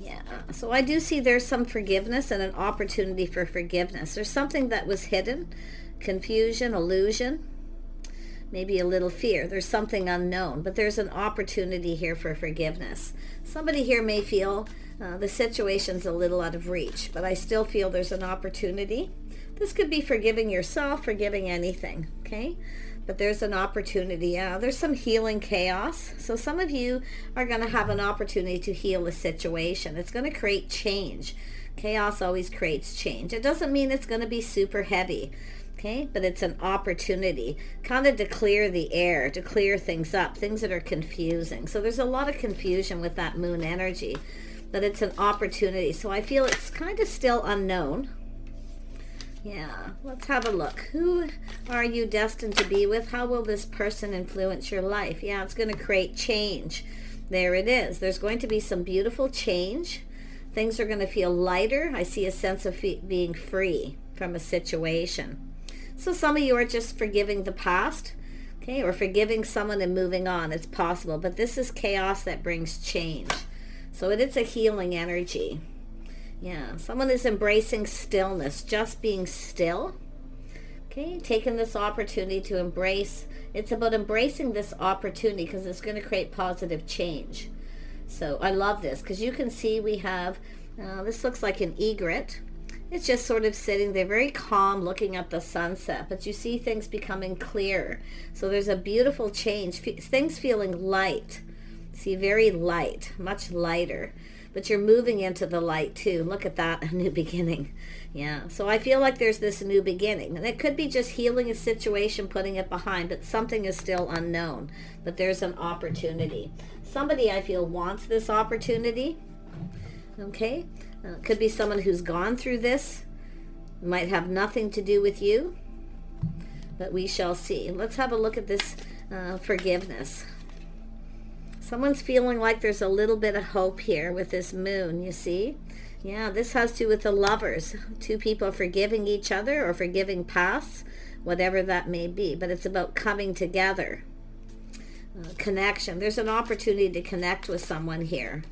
Yeah, so I do see there's some forgiveness and an opportunity for forgiveness. There's something that was hidden, confusion, illusion, maybe a little fear. There's something unknown, but there's an opportunity here for forgiveness. Somebody here may feel the situation's a little out of reach, but I still feel there's an opportunity. This could be forgiving yourself, forgiving anything, okay? But there's an opportunity. There's some healing chaos. So some of you are going to have an opportunity to heal a situation. It's going to create change. Chaos always creates change. It doesn't mean it's going to be super heavy, okay? But it's an opportunity kind of to clear the air, to clear things up, things that are confusing. So there's a lot of confusion with that moon energy, but it's an opportunity. So I feel it's kind of still unknown. Yeah, let's have a look. Who are you destined to be with? How will this person influence your life? Yeah, it's going to create change. There it is. There's going to be some beautiful change. Things are going to feel lighter. I see a sense of being free from a situation. So some of you are just forgiving the past, okay, or forgiving someone and moving on. It's possible, but this is chaos that brings change. So it is a healing energy. Yeah, someone is embracing stillness, just being still. Okay, taking this opportunity to embrace. It's about embracing this opportunity because it's going to create positive change. So I love this because you can see we have, this looks like an egret. It's just sort of sitting there very calm looking at the sunset, but you see things becoming clearer. So there's a beautiful change, things feeling light. See, very light, much lighter. But you're moving into the light too. Look at that, a new beginning. Yeah, so I feel like there's this new beginning. And it could be just healing a situation, putting it behind, but something is still unknown. But there's an opportunity. Somebody I feel wants this opportunity. Okay, could be someone who's gone through this. Might have nothing to do with you. But we shall see. Let's have a look at this forgiveness. Someone's feeling like there's a little bit of hope here with this moon, you see? Yeah, this has to do with the lovers. Two people forgiving each other or forgiving past, whatever that may be. But it's about coming together. Connection. There's an opportunity to connect with someone here.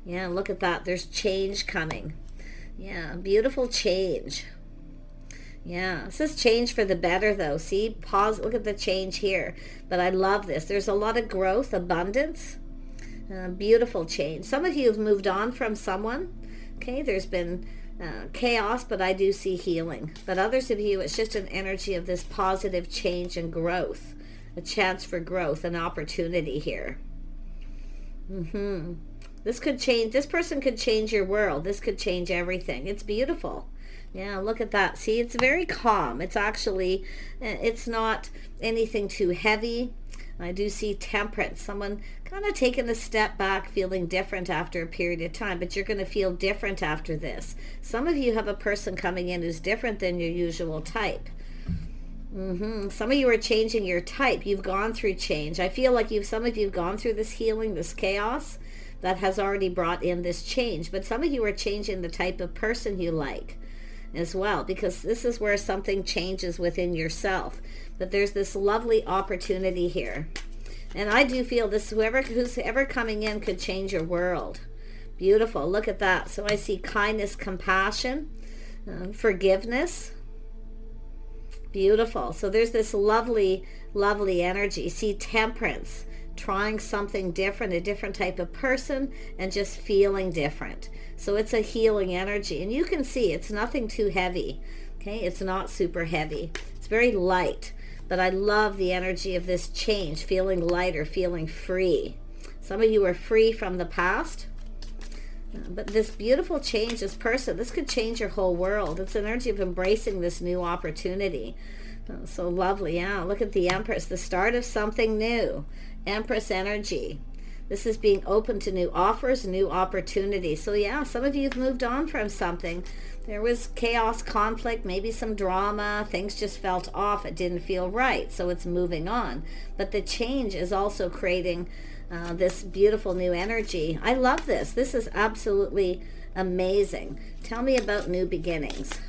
Yeah, look at that. There's change coming. Yeah, beautiful change. Yeah, this is change for the better though. See, pause, look at the change here. But I love this. There's a lot of growth, abundance, beautiful change. Some of you have moved on from someone. Okay, there's been chaos, but I do see healing. But others of you, it's just an energy of this positive change and growth. A chance for growth, an opportunity here. This could change, this person could change your world. This could change everything. It's beautiful. Yeah, look at that. See, it's very calm. It's actually, it's not anything too heavy. I do see temperance. Someone kind of taking a step back, feeling different after a period of time, but you're going to feel different after this. Some of you have a person coming in who's different than your usual type. Some of you are changing your type. You've gone through change. I feel like some of you have gone through this healing, this chaos that has already brought in this change. But some of you are changing the type of person you like as well, because this is where something changes within yourself. But there's this lovely opportunity here. And I do feel this, who's ever coming in could change your world. Beautiful. Look at that. So I see kindness, compassion, forgiveness. Beautiful. So there's this lovely, lovely energy. See, temperance, trying something different, a different type of person, and just feeling different. So it's a healing energy. And you can see it's nothing too heavy. Okay, it's not super heavy. It's very light. But I love the energy of this change, feeling lighter, feeling free. Some of you are free from the past. But this beautiful change, this person, this could change your whole world. It's an energy of embracing this new opportunity. So lovely. Yeah, look at the Empress, the start of something new. Empress energy. This is being open to new offers, new opportunities. So yeah, some of you have moved on from something. There was chaos, conflict, maybe some drama. Things just felt off. It didn't feel right. So it's moving on. But the change is also creating this beautiful new energy. I love this. This is absolutely amazing. Tell me about new beginnings.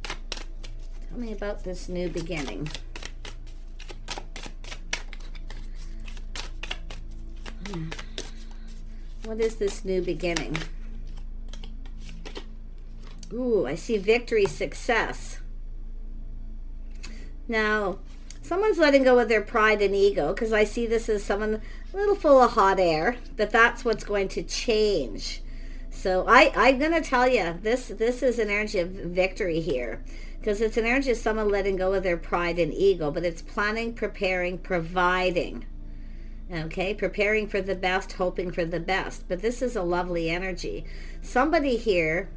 Tell me about this new beginning. What is this new beginning? Ooh, I see victory, success. Now, someone's letting go of their pride and ego, because I see this as someone a little full of hot air, that's what's going to change. So I'm going to tell you, this is an energy of victory here, because it's an energy of someone letting go of their pride and ego, but it's planning, preparing, providing. Okay, preparing for the best, hoping for the best. But this is a lovely energy. Somebody here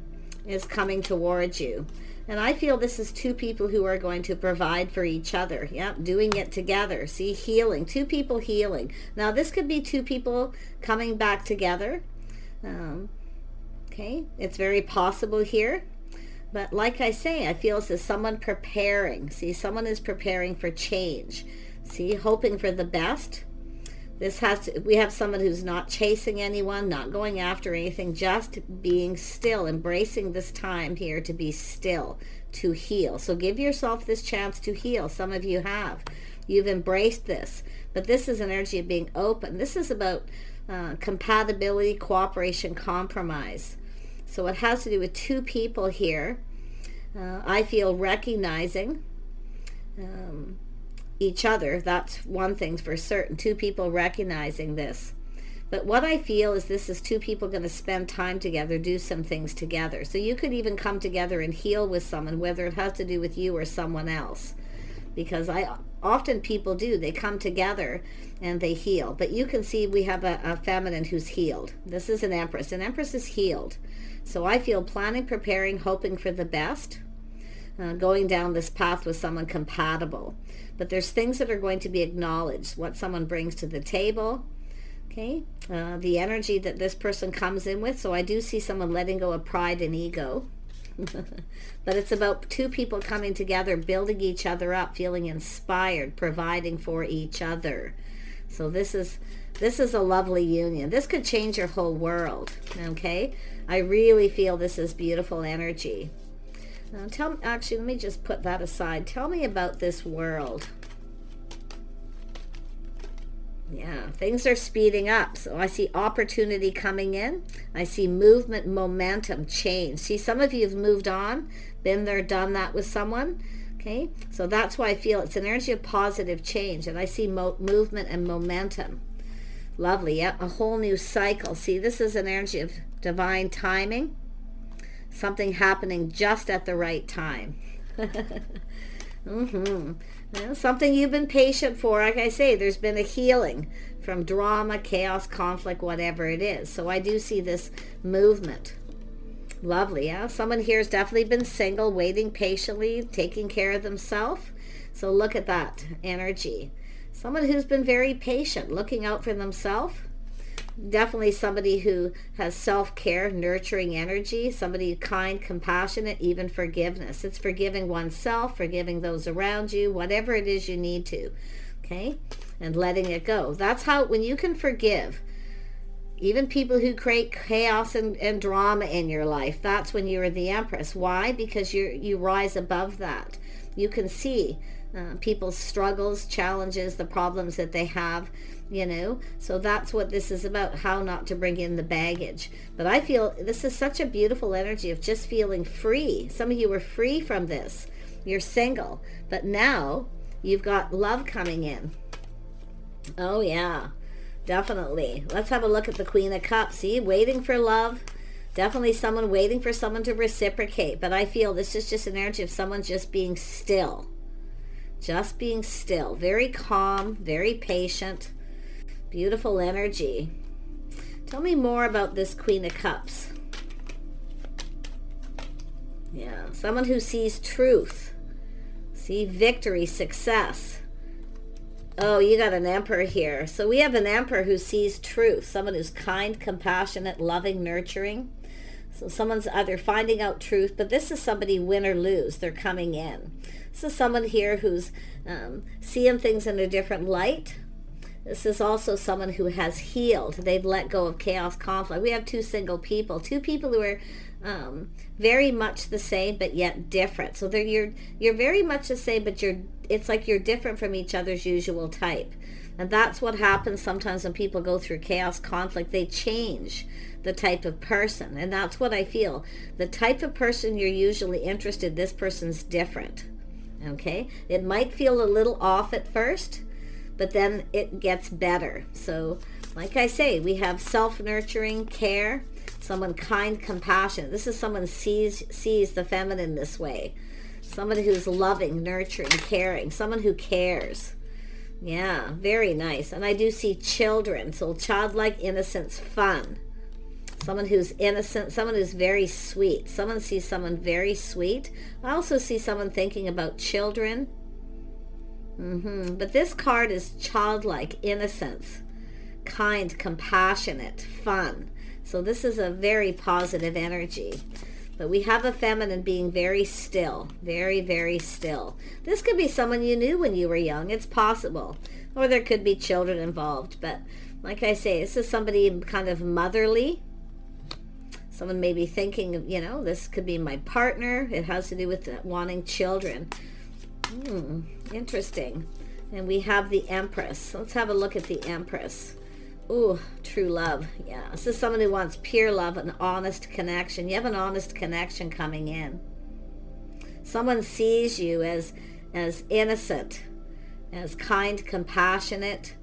is coming towards you. And I feel this is two people who are going to provide for each other. Yep, doing it together. See, healing. Two people healing. Now, this could be two people coming back together. Okay, it's very possible here. But like I say, I feel this is someone preparing. See, someone is preparing for change. See, hoping for the best. We have someone who's not chasing anyone, not going after anything, just being still, embracing this time here to be still, to heal. So give yourself this chance to heal. Some of you have. You've embraced this. But this is an energy of being open. This is about compatibility, cooperation, compromise. So it has to do with two people here. I feel recognizing each other. That's one thing for certain. Two people recognizing this. But what I feel is this is two people going to spend time together, do some things together. So you could even come together and heal with someone, whether it has to do with you or someone else. Because often people do. They come together and they heal. But you can see we have a feminine who's healed. This is an empress. An empress is healed. So I feel planning, preparing, hoping for the best. Going down this path with someone compatible. But there's things that are going to be acknowledged, what someone brings to the table, okay? The energy that this person comes in with. So I do see someone letting go of pride and ego. But it's about two people coming together, building each other up, feeling inspired, providing for each other. So this is a lovely union. This could change your whole world, okay? I really feel this is beautiful energy. Actually, let me just put that aside. Tell me about this world. Yeah, things are speeding up. So I see opportunity coming in. I see movement, momentum, change. See, some of you have moved on, been there, done that with someone. Okay, so that's why I feel it's an energy of positive change. And I see movement and momentum. Lovely. Yep, a whole new cycle. See, this is an energy of divine timing. Something happening just at the right time. Well, something you've been patient for. Like I say, there's been a healing from drama, chaos, conflict, whatever it is. So I do see this movement. Lovely, yeah? Someone here has definitely been single, waiting patiently, taking care of themselves. So look at that energy. Someone who's been very patient, looking out for themselves. Definitely somebody who has self-care, nurturing energy, somebody kind, compassionate, even forgiveness. It's forgiving oneself, forgiving those around you, whatever it is you need to, okay? And letting it go. That's how, when you can forgive, even people who create chaos and drama in your life, that's when you're the Empress. Why? Because you rise above that. You can see people's struggles, challenges, the problems that they have, you know. So that's what this is about, how not to bring in the baggage. But I feel this is such a beautiful energy of just feeling free. Some of you were free from this. You're single, but now you've got love coming in. Oh yeah, definitely. Let's have a look at the Queen of Cups. See, waiting for love. Definitely someone waiting for someone to reciprocate. But I feel this is just an energy of someone just being still. Just being still. Very calm, very patient. Beautiful energy. Tell me more about this Queen of Cups. Yeah, someone who sees truth. See, victory, success. Oh, you got an Emperor here. So we have an Emperor who sees truth. Someone who's kind, compassionate, loving, nurturing. So someone's either finding out truth, but this is somebody win or lose. They're coming in. This is someone here who's seeing things in a different light. This is also someone who has healed. They've let go of chaos, conflict. We have two single people. Two people who are very much the same, but yet different. So you're very much the same, but it's like you're different from each other's usual type. And that's what happens sometimes when people go through chaos, conflict. They change the type of person. And that's what I feel. The type of person you're usually interested, this person's different. Okay? It might feel a little off at first, but then it gets better. So, like I say, we have self-nurturing, care, someone kind, compassionate. This is someone sees the feminine this way. Someone who's loving, nurturing, caring. Someone who cares. Yeah, very nice. And I do see children. So childlike, innocence, fun. Someone who's innocent. Someone who's very sweet. Someone sees someone very sweet. I also see someone thinking about children. But this card is childlike, innocence, kind, compassionate, fun. So this is a very positive energy. But we have a feminine being very still, very, very still. This could be someone you knew when you were young. It's possible. Or there could be children involved. But like I say, this is somebody kind of motherly. Someone may be thinking, you know, this could be my partner. It has to do with wanting children. Interesting. And we have the Empress. Let's have a look at the Empress. Ooh, true love. Yeah, this is someone who wants pure love, an honest connection. You have an honest connection coming in. Someone sees you as innocent, as kind, compassionate,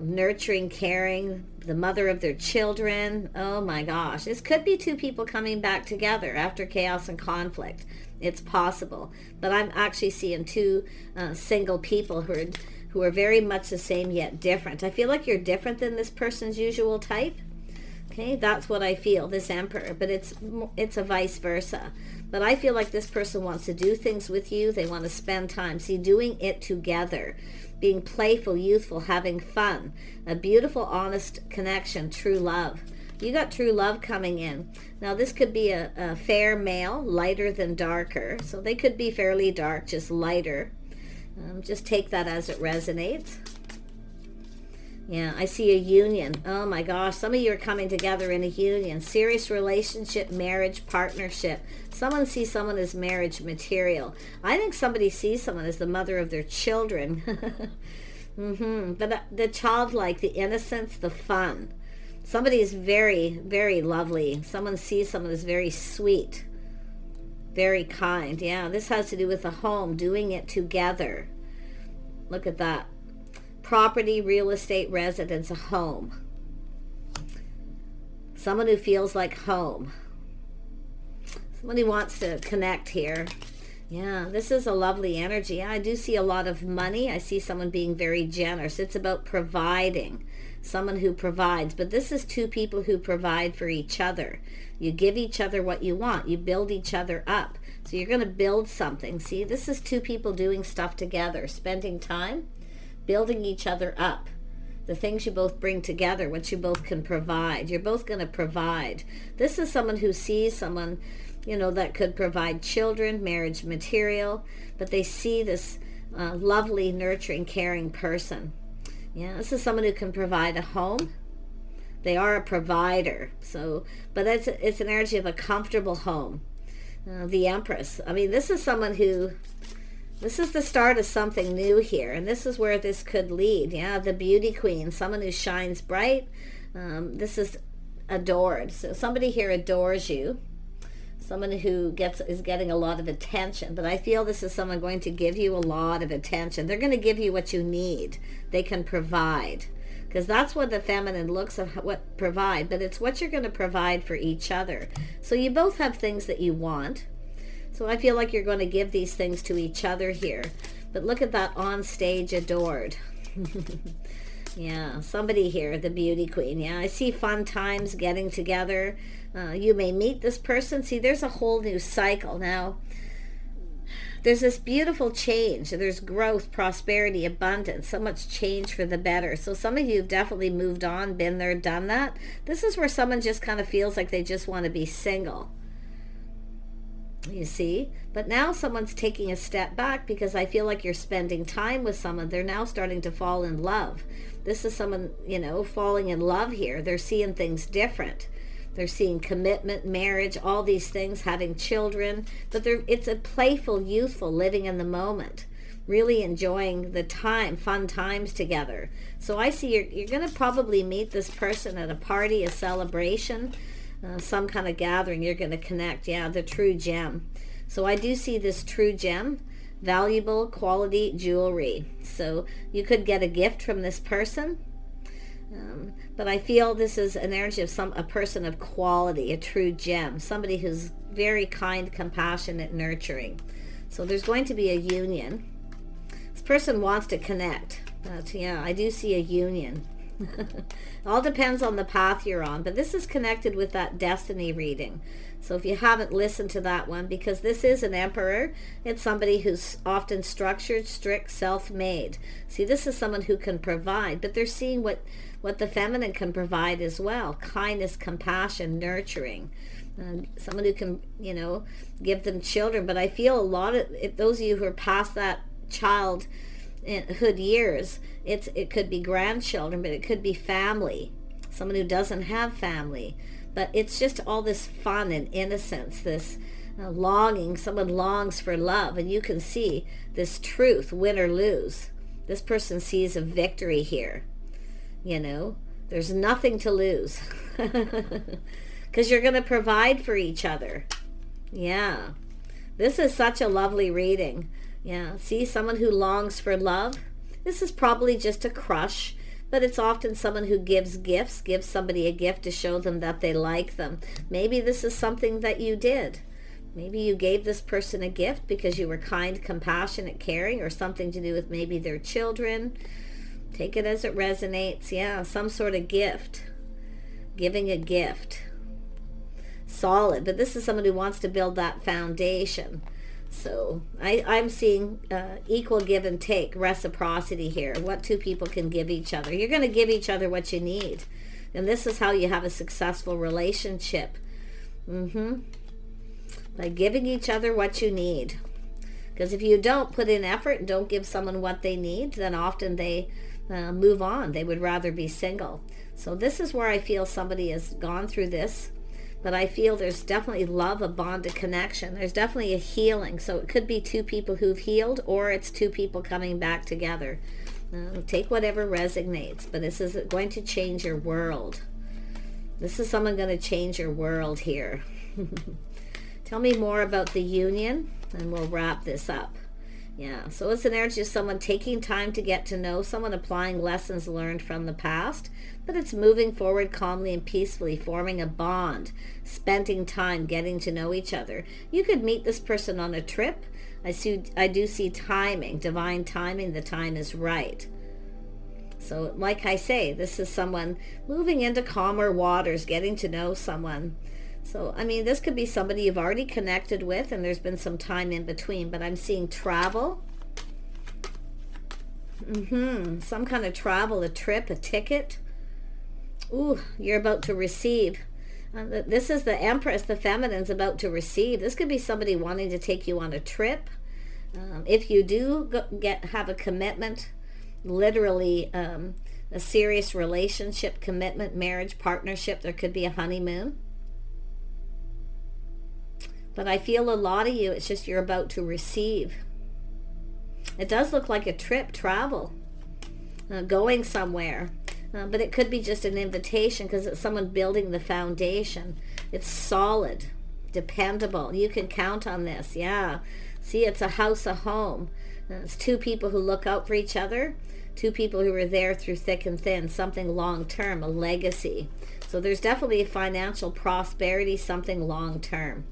nurturing, caring, the mother of their children. Oh my gosh. This could be two people coming back together after chaos and conflict. It's possible. But I'm actually seeing two single people who are very much the same yet different. I feel like you're different than this person's usual type. Okay, that's what I feel, this Emperor. But it's a vice versa. But I feel like this person wants to do things with you. They want to spend time. See, doing it together. Being playful, youthful, having fun. A beautiful, honest connection, true love. You got true love coming in. Now, this could be a fair male, lighter than darker. So they could be fairly dark, just lighter. Just take that as it resonates. Yeah, I see a union. Oh my gosh, some of you are coming together in a union. Serious relationship, marriage, partnership. Someone sees someone as marriage material. I think somebody sees someone as the mother of their children. But the childlike, the innocence, the fun. Somebody is very, very lovely. Someone sees someone as very sweet. Very kind. Yeah, this has to do with the home, doing it together. Look at that. Property, real estate, residence, a home. Someone who feels like home. Someone who wants to connect here. Yeah, this is a lovely energy. Yeah, I do see a lot of money. I see someone being very generous. It's about providing. Someone who provides. But this is two people who provide for each other. You give each other what you want. You build each other up. So you're going to build something. See, this is two people doing stuff together, spending time, building each other up. The things you both bring together, what you both can provide. You're both going to provide. This is someone who sees someone, you know, that could provide children, marriage material, but they see this lovely, nurturing, caring person. Yeah, this is someone who can provide a home. They are a provider. So, but it's an energy of a comfortable home. The Empress. I mean, this is someone who, this is the start of something new here, and this is where this could lead. Yeah, the Beauty Queen, someone who shines bright. This is adored. So somebody here adores you. Someone who is getting a lot of attention. But I feel this is someone going to give you a lot of attention. They're going to give you what you need. They can provide. Because that's what the feminine looks at, what provide. But it's what you're going to provide for each other. So you both have things that you want. So I feel like you're going to give these things to each other here. But look at that, on stage adored. Yeah, somebody here, the Beauty Queen. Yeah, I see fun times, getting together. You may meet this person. See, there's a whole new cycle now. There's this beautiful change. There's growth, prosperity, abundance, so much change for the better. So some of you have definitely moved on, been there, done that. This is where someone just kind of feels like they just want to be single. You see? But now someone's taking a step back because I feel like you're spending time with someone. They're now starting to fall in love. This is someone, you know, falling in love here. They're seeing things different. They're seeing commitment, marriage, all these things, having children. But it's a playful, youthful, living in the moment. really enjoying the time, fun times together. So I see you're going to probably meet this person at a party, a celebration, some kind of gathering. You're going to connect. Yeah, the true gem. So I do see this true gem, valuable quality jewelry. So you could get a gift from this person. But I feel this is an energy of a person of quality, a true gem, somebody who's very kind, compassionate, nurturing. So there's going to be a union. This person wants to connect. But yeah, I do see a union. All depends on the path you're on, but this is connected with that destiny reading. So if you haven't listened to that one, because this is an emperor, it's somebody who's often structured, strict, self-made. See, this is someone who can provide, but they're seeing what the feminine can provide as well. Kindness, compassion, nurturing. Someone who can, give them children. But I feel a lot of those of you who are past that childhood years, it could be grandchildren, but it could be family. Someone who doesn't have family. But it's just all this fun and innocence, this longing. Someone longs for love, and you can see this truth, win or lose. This person sees a victory here. There's nothing to lose because you're going to provide for each other. Yeah, this is such a lovely reading. Yeah, see, someone who longs for love. This is probably just a crush, but it's often someone who gives gifts, gives somebody a gift to show them that they like them. Maybe this is something that you did. Maybe you gave this person a gift because you were kind, compassionate, caring, or something to do with maybe their children. Take it as it resonates. Yeah, some sort of gift. Giving a gift. Solid. But this is someone who wants to build that foundation. So I'm seeing equal give and take, reciprocity here. What two people can give each other. You're going to give each other what you need. And this is how you have a successful relationship. By giving each other what you need. Because if you don't put in effort and don't give someone what they need, then often they move on. They would rather be single. So this is where I feel somebody has gone through this, but I feel there's definitely love, a bond, a connection. There's definitely a healing. So it could be two people who've healed, or it's two people coming back together. Take whatever resonates, but this is going to change your world. This is someone going to change your world here. Tell me more about the union, and we'll wrap this up. Yeah, so it's an energy of someone taking time to get to know someone, applying lessons learned from the past, but it's moving forward calmly and peacefully, forming a bond, spending time getting to know each other. You could meet this person on a trip. I do see timing, divine timing. The time is right. So like I say, this is someone moving into calmer waters, getting to know someone. So, I mean, this could be somebody you've already connected with and there's been some time in between, but I'm seeing travel. Some kind of travel, a trip, a ticket. Ooh, you're about to receive. This is the Empress, the feminine's about to receive. This could be somebody wanting to take you on a trip. If you do have a commitment, literally a serious relationship, commitment, marriage, partnership, there could be a honeymoon. But I feel a lot of you, it's just you're about to receive. It does look like a trip, travel, going somewhere. But it could be just an invitation because it's someone building the foundation. It's solid, dependable. You can count on this. Yeah. See, it's a house, a home. It's two people who look out for each other. Two people who are there through thick and thin. Something long-term, a legacy. So there's definitely a financial prosperity, something long-term.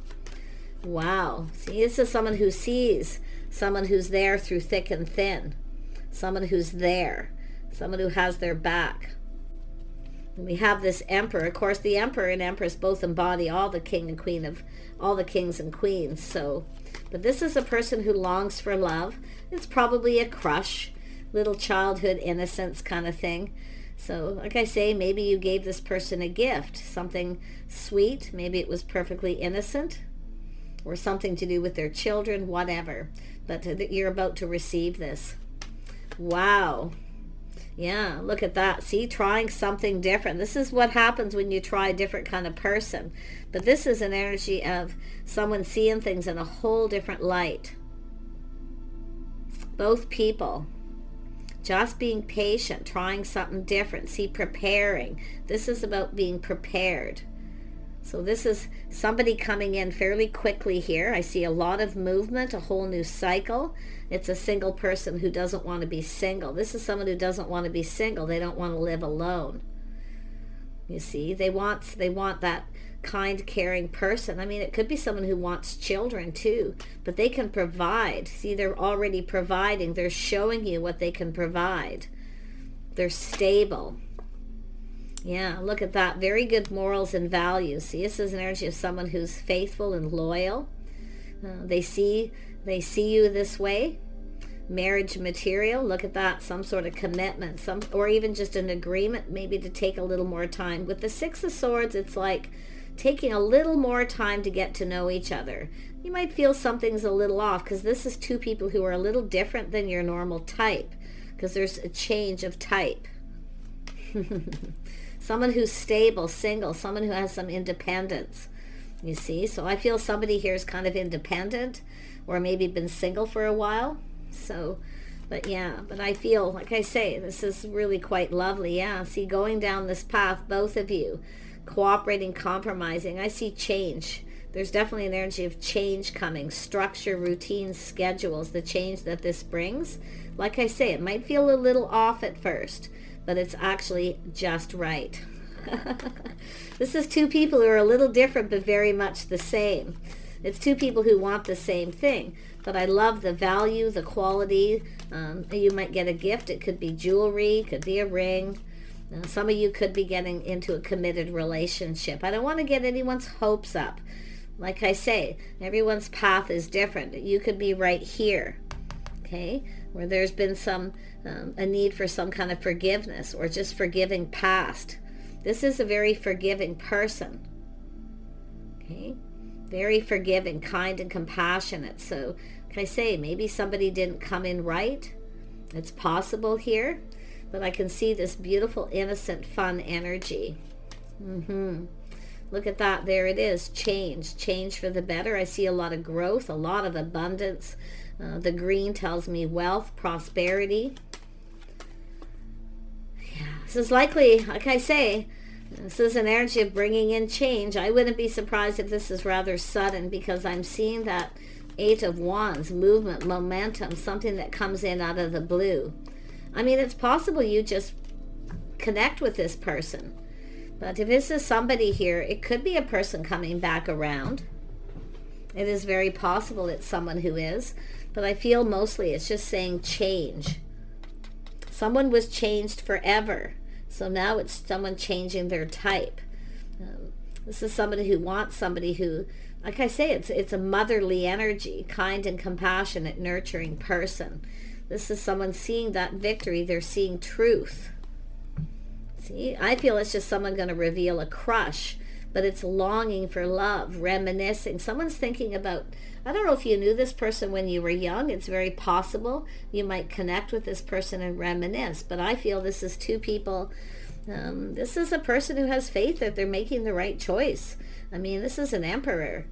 Wow. See, this is someone who sees, someone who's there through thick and thin, someone who's there, someone who has their back. And we have this Emperor. Of course, the Emperor and Empress both embody all the king and queen of all the kings and queens. So, but this is a person who longs for love. It's probably a crush, little childhood innocence kind of thing. So, like I say, maybe you gave this person a gift, something sweet. Maybe it was perfectly innocent, or something to do with their children, whatever. But you're about to receive this. Wow. Yeah, look at that. See, trying something different. This is what happens when you try a different kind of person. But this is an energy of someone seeing things in a whole different light. Both people. Just being patient, trying something different. See, preparing. This is about being prepared. So this is somebody coming in fairly quickly here. I see a lot of movement, a whole new cycle. It's a single person who doesn't want to be single. This is someone who doesn't want to be single. They don't want to live alone. You see, they want that kind, caring person. I mean, it could be someone who wants children too, but they can provide. See, they're already providing. They're showing you what they can provide. They're stable. Yeah, look at that. Very good morals and values. See, this is an energy of someone who's faithful and loyal. They see you this way. Marriage material. Look at that. Some sort of commitment, or even just an agreement, maybe to take a little more time. With the Six of Swords, it's like taking a little more time to get to know each other. You might feel something's a little off because this is two people who are a little different than your normal type, because there's a change of type. Someone who's stable, single, someone who has some independence. You see, so I feel somebody here is kind of independent, or maybe been single for a while. So, but I feel, like I say, this is really quite lovely. Yeah, see, going down this path, both of you, cooperating, compromising. I see change. There's definitely an energy of change coming, structure, routines, schedules, the change that this brings. Like I say, it might feel a little off at first, but it's actually just right. This is two people who are a little different, but very much the same. It's two people who want the same thing. But I love the value, the quality. You might get a gift. It could be jewelry, could be a ring. Some of you could be getting into a committed relationship. I don't want to get anyone's hopes up. Like I say, everyone's path is different. You could be right here, okay, where there's been a need for some kind of forgiveness, or just forgiving past. This is a very forgiving person, okay, very forgiving, kind, and compassionate. So, like I say, maybe somebody didn't come in right. It's possible here, but I can see this beautiful, innocent, fun energy. Look at that. There it is. Change for the better. I see a lot of growth, a lot of abundance. The green tells me wealth, prosperity. Yeah, this is likely, like I say, this is an energy of bringing in change. I wouldn't be surprised if this is rather sudden, because I'm seeing that Eight of Wands, movement, momentum, something that comes in out of the blue. I mean, it's possible you just connect with this person. But if this is somebody here, it could be a person coming back around. It is very possible it's someone who is. But I feel mostly it's just saying change. Someone was changed forever. So now it's someone changing their type. This is somebody who wants somebody who, like I say, it's a motherly energy, kind and compassionate, nurturing person. This is someone seeing that victory. They're seeing truth. See, I feel it's just someone going to reveal a crush, but it's longing for love, reminiscing. Someone's thinking about, I don't know if you knew this person when you were young. It's very possible you might connect with this person and reminisce. But I feel this is two people. This is a person who has faith that they're making the right choice. I mean, this is an emperor.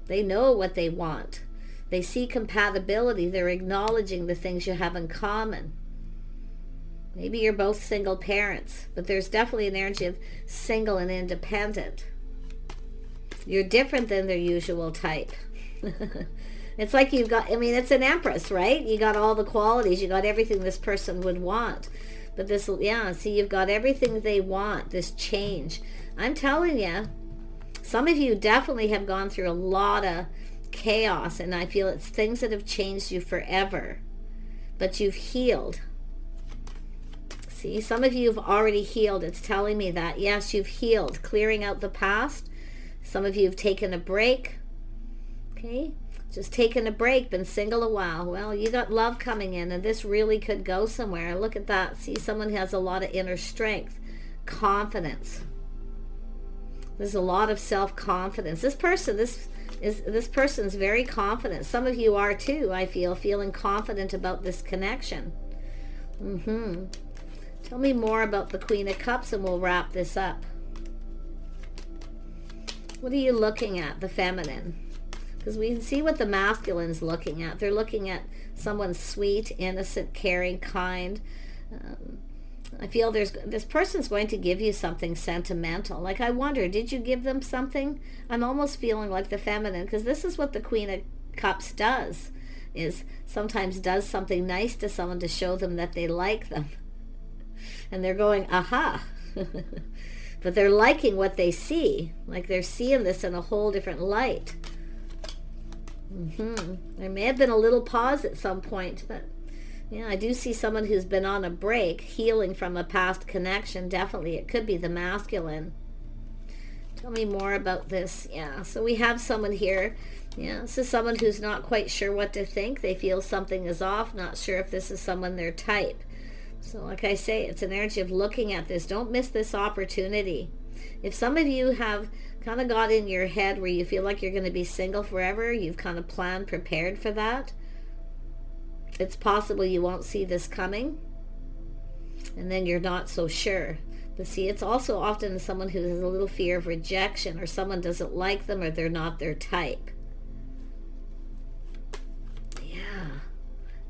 They know what they want. They see compatibility. They're acknowledging the things you have in common. Maybe you're both single parents, but there's definitely an energy of single and independent. You're different than their usual type. It's like you've got, I mean, it's an empress, right? You got all the qualities. You got everything this person would want. But this, yeah, see, you've got everything they want, this change. I'm telling you, some of you definitely have gone through a lot of chaos, and I feel it's things that have changed you forever. But you've healed. See, some of you have already healed. It's telling me that. Yes, you've healed, clearing out the past. Some of you have taken a break. Okay, just taken a break, been single a while. Well, you got love coming in, and this really could go somewhere. Look at that. See, someone has a lot of inner strength, confidence. There's a lot of self-confidence. This person's very confident. Some of you are too, I feel, feeling confident about this connection. Tell me more about the Queen of Cups and we'll wrap this up. What are you looking at, the feminine? Because we can see what the masculine's looking at. They're looking at someone sweet, innocent, caring, kind. I feel this person's going to give you something sentimental. Like, I wonder, did you give them something? I'm almost feeling like the feminine, because this is what the Queen of Cups does, is sometimes does something nice to someone to show them that they like them. And they're going, aha. But they're liking what they see. Like, they're seeing this in a whole different light. There may have been a little pause at some point, but yeah, I do see someone who's been on a break, healing from a past connection. Definitely, it could be the masculine. Tell me more about this. Yeah, so we have someone here. Yeah, this is someone who's not quite sure what to think. They feel something is off, not sure if this is someone their type. So like I say, it's an energy of looking at this. Don't miss this opportunity. If some of you have kind of got in your head where you feel like you're going to be single forever, you've kind of planned, prepared for that, it's possible you won't see this coming, and then you're not so sure. But see, it's also often someone who has a little fear of rejection, or someone doesn't like them, or they're not their type. Yeah.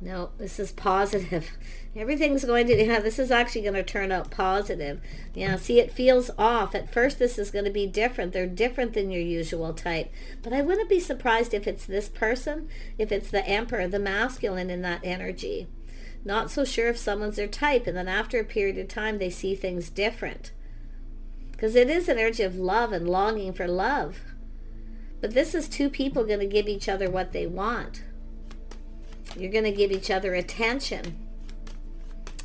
No, this is positive. Everything's going to, yeah, this is actually going to turn out positive. Yeah, see, it feels off. At first, this is going to be different. They're different than your usual type. But I wouldn't be surprised if it's this person, if it's the Emperor, the masculine in that energy. Not so sure if someone's their type, and then after a period of time, they see things different. Because it is an energy of love and longing for love. But this is two people going to give each other what they want. You're going to give each other attention.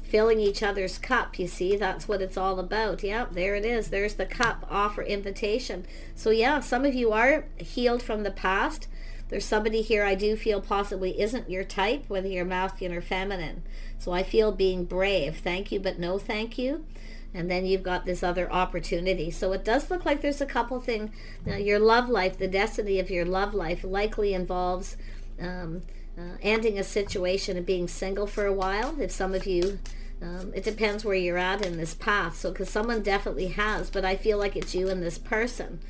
Filling each other's cup, you see, that's what it's all about. Yeah, there it is. There's the cup, offer, invitation. So yeah, some of you are healed from the past. There's somebody here I do feel possibly isn't your type, whether you're masculine or feminine. So I feel being brave. Thank you, but no thank you. And then you've got this other opportunity. So it does look like there's a couple things. Now, your love life, the destiny of your love life likely involves ending a situation and being single for a while. If some of you, it depends where you're at in this path. So, because someone definitely has, but I feel like it's you and this person.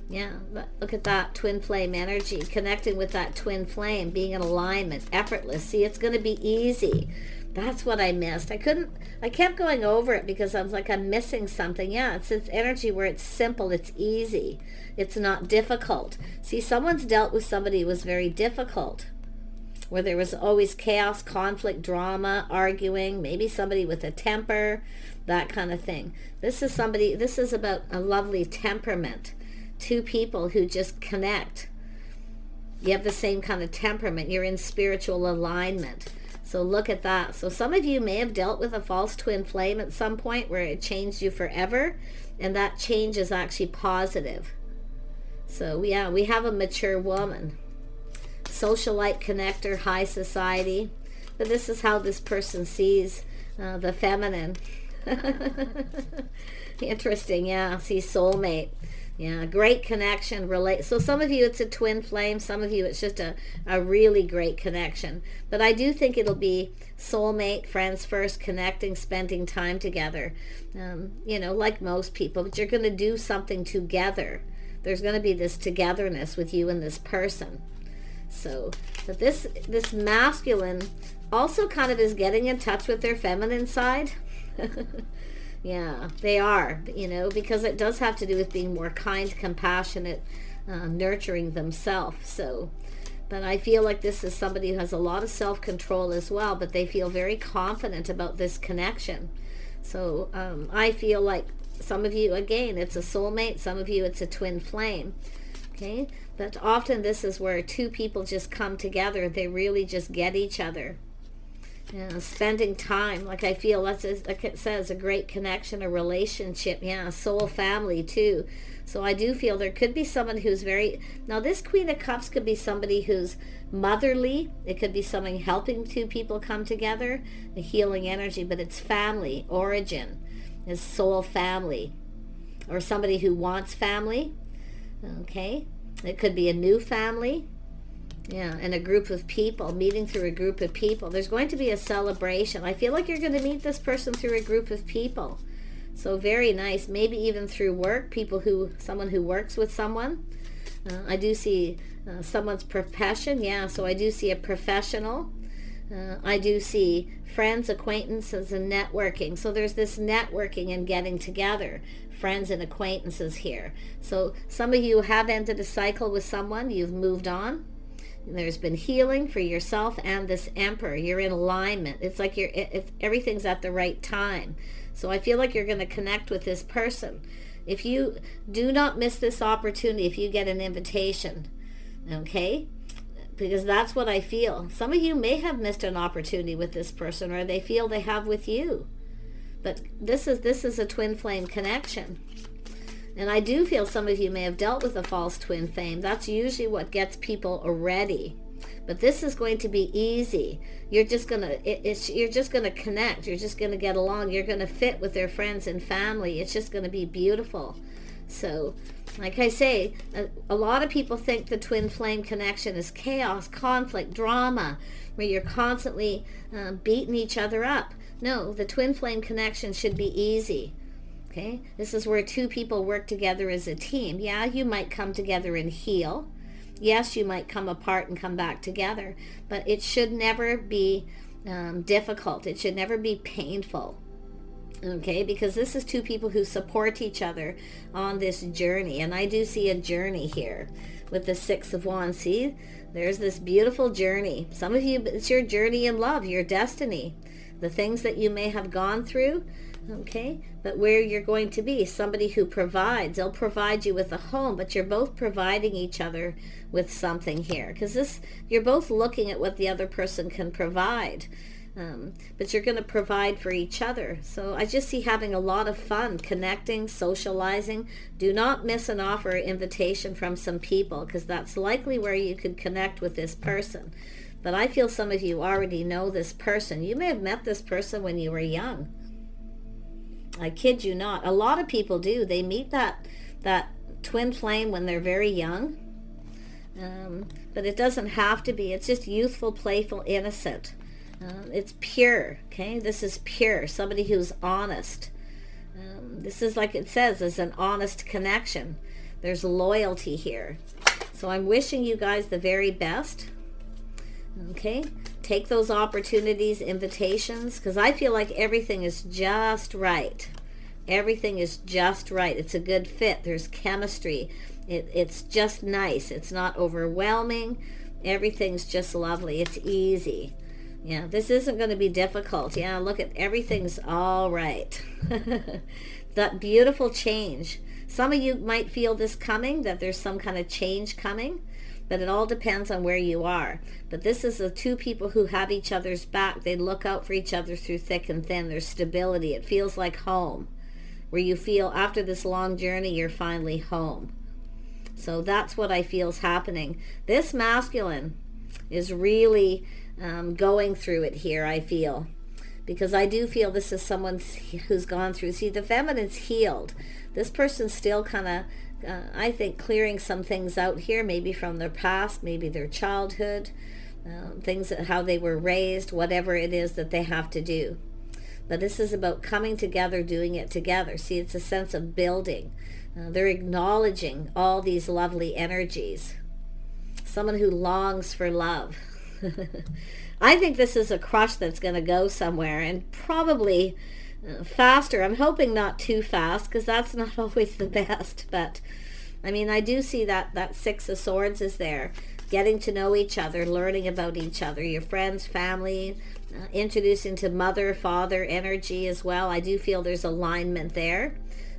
Yeah, but look at that twin flame energy, connecting with that twin flame, being in alignment, effortless. See, it's going to be easy. That's what I missed. I kept going over it because I was like, I'm missing something. Yeah, it's energy where it's simple, it's easy. It's not difficult. See, someone's dealt with somebody who was very difficult, where there was always chaos, conflict, drama, arguing, maybe somebody with a temper, that kind of thing. This is about a lovely temperament. Two people who just connect. You have the same kind of temperament. You're in spiritual alignment. So look at that. So some of you may have dealt with a false twin flame at some point where it changed you forever, and that change is actually positive. So yeah, we have a mature woman. Socialite connector, high society. But this is how this person sees the feminine. Interesting, yeah. See, soulmate. Yeah, great connection. So some of you it's a twin flame. Some of you it's just a really great connection. But I do think it'll be soulmate, friends first, connecting, spending time together. Like most people. But you're going to do something together. There's going to be this togetherness with you and this person. So but this masculine also kind of is getting in touch with their feminine side. Yeah, they are, because it does have to do with being more kind, compassionate, nurturing themselves. So, but I feel like this is somebody who has a lot of self-control as well, but they feel very confident about this connection. So I feel like some of you, again, it's a soulmate. Some of you, it's a twin flame. Okay, but often this is where two people just come together. They really just get each other. Yeah, spending time, like I feel like it says, a great connection, a relationship. Yeah, soul family too. So I do feel there could be someone who's now this Queen of Cups could be somebody who's motherly. It could be someone helping two people come together, a healing energy, but it's family, origin, is soul family. Or somebody who wants family. Okay, it could be a new family. Yeah, and a group of people, meeting through a group of people. There's going to be a celebration. I feel like you're going to meet this person through a group of people. So very nice. Maybe even through work, someone who works with someone. I do see someone's profession. Yeah, so I do see a professional. I do see friends, acquaintances, and networking. So there's this networking and getting together, friends and acquaintances here. So some of you have ended a cycle with someone, you've moved on. There's been healing for yourself and this Emperor. You're in alignment. It's like everything's at the right time. So I feel like you're going to connect with this person. If you do not miss this opportunity, if you get an invitation, okay? Because that's what I feel. Some of you may have missed an opportunity with this person, or they feel they have with you. But this is a twin flame connection. And I do feel some of you may have dealt with a false twin flame. That's usually what gets people ready. But this is going to be easy. You're just gonna connect. You're just gonna get along. You're gonna fit with their friends and family. It's just gonna be beautiful. So, like I say, a lot of people think the twin flame connection is chaos, conflict, drama, where you're constantly beating each other up. No, the twin flame connection should be easy. Okay, this is where two people work together as a team. Yeah, you might come together and heal. Yes, you might come apart and come back together, but it should never be difficult. It should never be painful. Okay, because this is two people who support each other on this journey. And I do see a journey here with the Six of Wands. See, there's this beautiful journey. Some of you, it's your journey in love, your destiny, the things that you may have gone through. Okay, but where you're going to be, somebody who provides. They'll provide you with a home, but you're both providing each other with something here, because you're both looking at what the other person can provide, but you're going to provide for each other. So I just see having a lot of fun, connecting, socializing. Do not miss an offer or invitation from some people, because that's likely where you could connect with this person. But I feel some of you already know this person. You may have met this person when you were young. I kid you not. A lot of people do. They meet that twin flame when they're very young. But it doesn't have to be. It's just youthful, playful, innocent. It's pure. Okay, this is pure. Somebody who's honest. This is, like it says, is an honest connection. There's loyalty here. So I'm wishing you guys the very best. Okay, take those opportunities, invitations, because I feel like everything is just right. Everything is just right. It's a good fit. There's chemistry. It's just nice. It's not overwhelming. Everything's just lovely. It's easy. Yeah, this isn't going to be difficult. Yeah, look at everything's all right. That beautiful change. Some of you might feel this coming, that there's some kind of change coming. But it all depends on where you are. But this is the two people who have each other's back. They look out for each other through thick and thin. There's stability. It feels like home, where you feel after this long journey, you're finally home. So that's what I feel is happening. This masculine is really going through it here, I feel. Because I do feel this is someone who's gone through. See, the feminine's healed. This person's still kind of, I think, clearing some things out here, maybe from their past, maybe their childhood, things that how they were raised, whatever it is that they have to do. But this is about coming together, doing it together. See, it's a sense of building. They're acknowledging all these lovely energies. Someone who longs for love. I think this is a crush that's going to go somewhere, and probably faster. I'm hoping not too fast, because that's not always the best. But I mean, I do see that Six of Swords is there. Getting to know each other, learning about each other, your friends, family, introducing to mother, father energy as well. I do feel there's alignment there.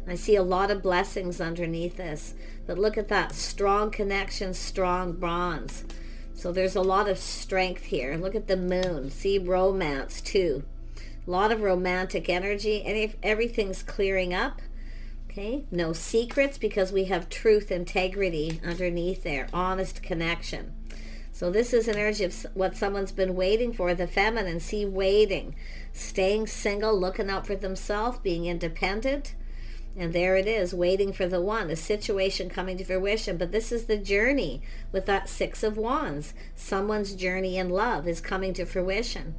I see a lot of blessings underneath this. But look at that, strong connection, strong bonds. So there's a lot of strength here. Look at the moon. See, romance too. A lot of romantic energy, and if everything's clearing up. Okay, no secrets, because we have truth, integrity underneath there, honest connection. So this is an energy of what someone's been waiting for, the feminine. See, waiting, staying single, looking out for themselves, being independent. And there it is, waiting for the one, a situation coming to fruition. But this is the journey with that Six of Wands. Someone's journey in love is coming to fruition.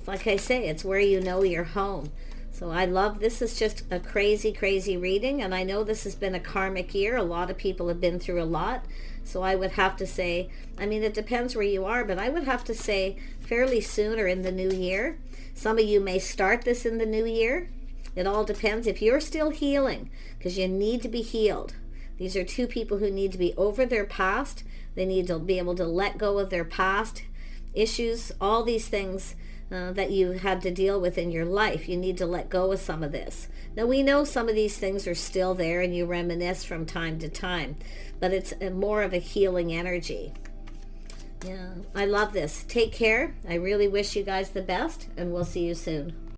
Like I say, it's where you know you're home. So I love, this is just a crazy, crazy reading. And I know this has been a karmic year. A lot of people have been through a lot. So I would have to say, I mean, it depends where you are, but I would have to say fairly soon or in the new year. Some of you may start this in the new year. It all depends. If you're still healing, because you need to be healed. These are two people who need to be over their past. They need to be able to let go of their past issues, all these things that you had to deal with in your life. You need to let go of some of this. Now, we know some of these things are still there and you reminisce from time to time, but it's more of a healing energy. Yeah, I love this. Take care. I really wish you guys the best, and we'll see you soon.